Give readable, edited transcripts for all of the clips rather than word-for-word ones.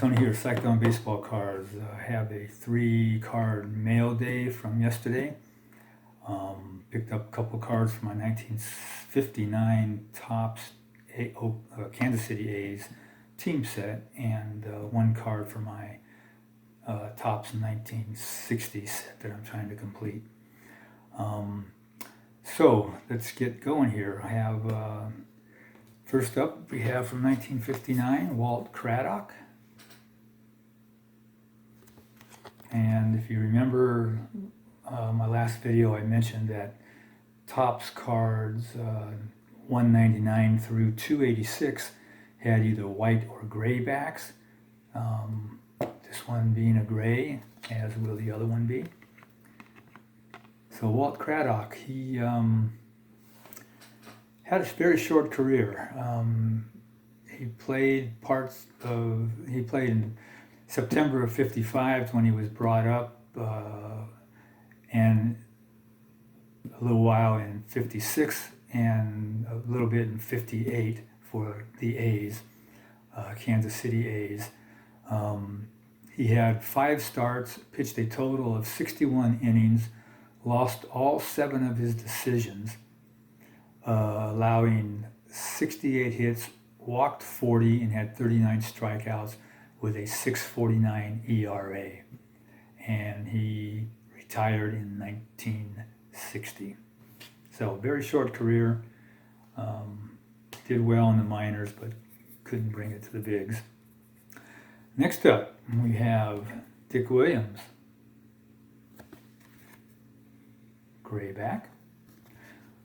Tony here, Psych'd on baseball cards. I have a 3-card mail day from yesterday. Picked up a couple cards from my 1959 Topps Kansas City A's team set, and 1 card for my Topps 1960 set that I'm trying to complete. So let's get going here. I have first up, we have from 1959 Walt Craddock. And if you remember my last video, I mentioned that Topps cards 199 through 286 had either white or gray backs. This one being a gray, as will the other one be. So Walt Craddock, he had a very short career. He played in September of '55 when he was brought up, and a little while in '56 and a little bit in '58 for the A's, Kansas City A's. He had 5 starts, pitched a total of 61 innings, lost all 7 of his decisions, allowing 68 hits, walked 40, and had 39 strikeouts with a 6.49 ERA. And he retired in 1960. So very short career. Did well in the minors, but couldn't bring it to the bigs. Next up, we have Dick Williams. Gray back.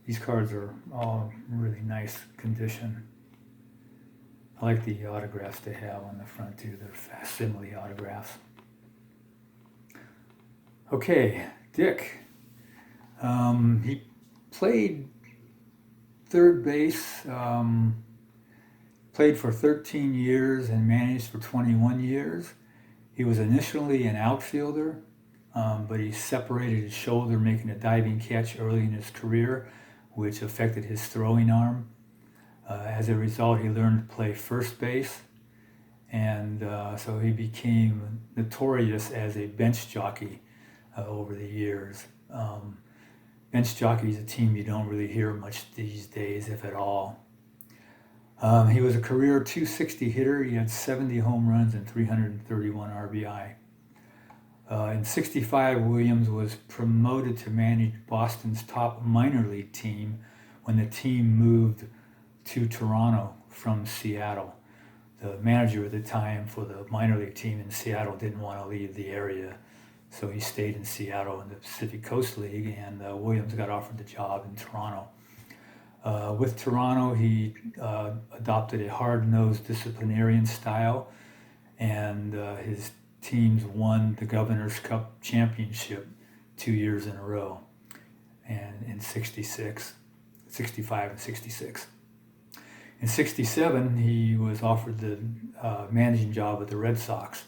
These cards are all really nice condition. I like the autographs they have on the front too. They're facsimile autographs. Okay, Dick. He played third base, played for 13 years and managed for 21 years. He was initially an outfielder, but he separated his shoulder making a diving catch early in his career, which affected his throwing arm. As a result, he learned to play first base, and so he became notorious as a bench jockey over the years. Bench jockey is a team you don't really hear much these days, if at all. He was a career 260 hitter. He had 70 home runs and 331 RBI. In '65, Williams was promoted to manage Boston's top minor league team when the team moved to Toronto from Seattle. The manager at the time for the minor league team in Seattle didn't want to leave the area, so he stayed in Seattle in the Pacific Coast League, and Williams got offered the job in Toronto. With Toronto, he adopted a hard-nosed disciplinarian style, and his teams won the Governor's Cup championship 2 years in a row, and in '65 and '66. In '67, he was offered the managing job with the Red Sox.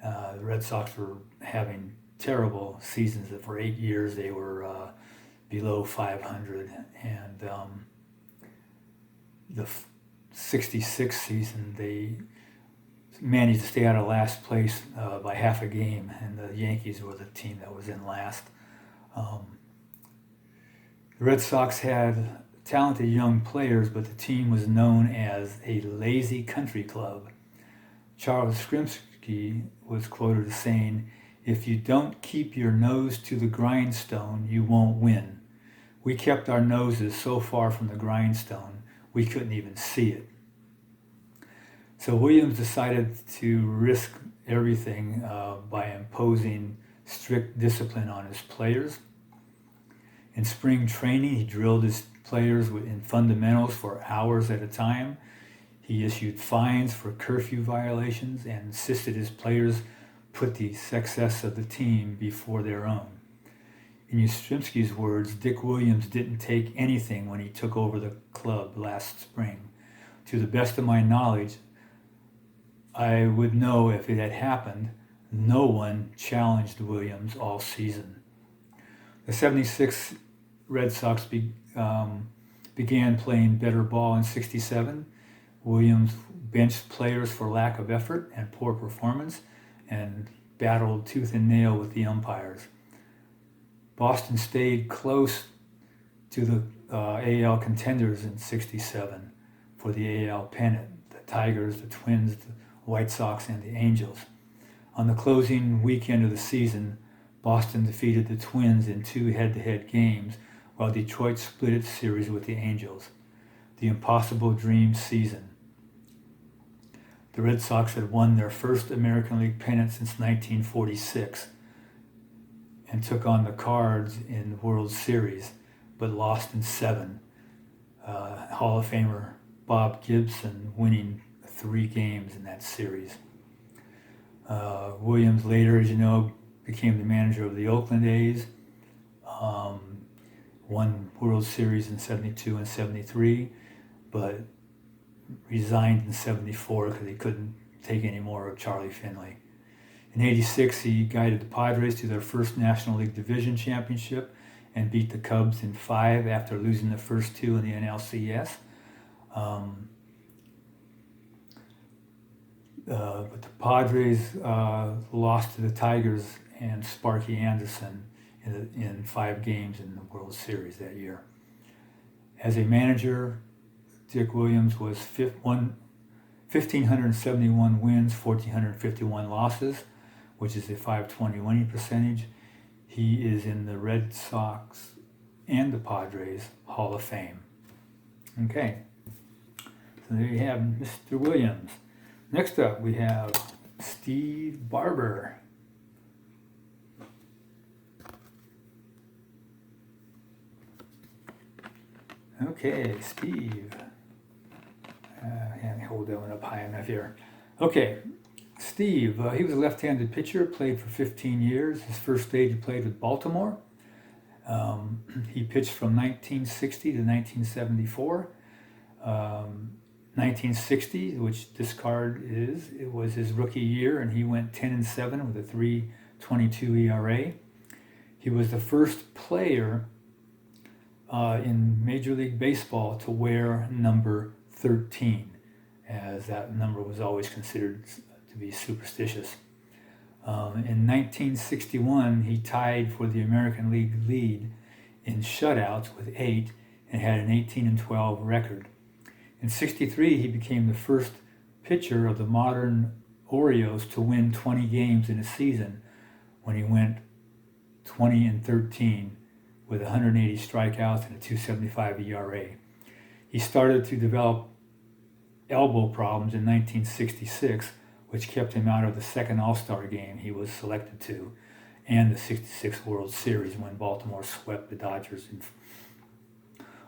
The Red Sox were having terrible seasons. For 8 years, they were below 500, and the '66 season, they managed to stay out of last place by half a game, and the Yankees were the team that was in last. The Red Sox had talented young players, but the team was known as a lazy country club. Charles Scrimsky was quoted as saying, "If you don't keep your nose to the grindstone, you won't win. We kept our noses so far from the grindstone, we couldn't even see it." So Williams decided to risk everything by imposing strict discipline on his players. In spring training, he drilled his players in fundamentals for hours at a time. He issued fines for curfew violations and insisted his players put the success of the team before their own. In Yastrzemski's words, Dick Williams didn't take anything when he took over the club last spring. To the best of my knowledge, I would know if it had happened. No one challenged Williams all season. The '76 Red Sox began playing better ball in '67. Williams benched players for lack of effort and poor performance and battled tooth and nail with the umpires. Boston stayed close to the AL contenders in '67 for the AL pennant, the Tigers, the Twins, the White Sox, and the Angels. On the closing weekend of the season, Boston defeated the Twins in 2 head-to-head games, while Detroit split its series with the Angels. The impossible dream season. The Red Sox had won their first American League pennant since 1946 and took on the Cards in the World Series, but lost in 7. Hall of Famer Bob Gibson winning 3 games in that series. Williams later, as you know, became the manager of the Oakland A's, won World Series in '72 and '73, but resigned in '74 because he couldn't take any more of Charlie Finley. In '86, he guided the Padres to their first National League Division Championship and beat the Cubs in 5 after losing the first 2 in the NLCS. But the Padres lost to the Tigers and Sparky Anderson in 5 games in the World Series that year. As a manager, Dick Williams was 1,571 wins, 1,451 losses, which is a .520 winning percentage. He is in the Red Sox and the Padres Hall of Fame. Okay, so there you have Mr. Williams. Next up, we have Steve Barber. Okay, Steve. I can't hold that one up high enough here. Okay, Steve, he was a left-handed pitcher, played for 15 years. His first stage he played with Baltimore. He pitched from 1960 to 1974. 1960, which this card is, it was his rookie year, and he went 10-7 with a .322 ERA. He was the first player in Major League Baseball to wear number 13, as that number was always considered to be superstitious. In 1961, he tied for the American League lead in shutouts with 8 and had an 18-12 record. In '63, he became the first pitcher of the modern Orioles to win 20 games in a season when he went 20-13 with 180 strikeouts and a .275 ERA. He started to develop elbow problems in 1966, which kept him out of the second All-Star game he was selected to, and the '66 World Series when Baltimore swept the Dodgers.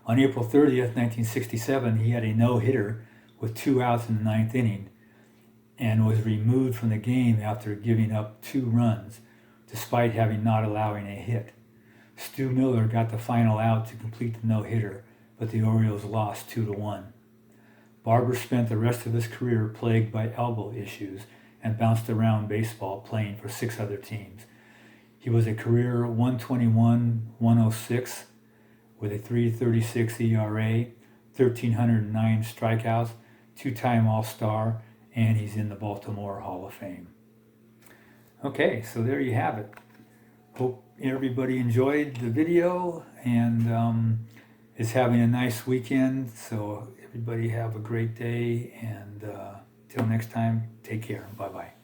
On April 30th, 1967, he had a no-hitter with 2 outs in the 9th inning and was removed from the game after giving up 2 runs, despite having not allowing a hit. Stu Miller got the final out to complete the no-hitter, but the Orioles lost 2-1. Barber spent the rest of his career plagued by elbow issues and bounced around baseball playing for 6 other teams. He was a career .121-106 with a .336 ERA, 1,309 strikeouts, 2-time All-Star, and he's in the Baltimore Hall of Fame. Okay, so there you have it. Hope everybody enjoyed the video and is having a nice weekend. So everybody have a great day, and till next time, take care. Bye-bye.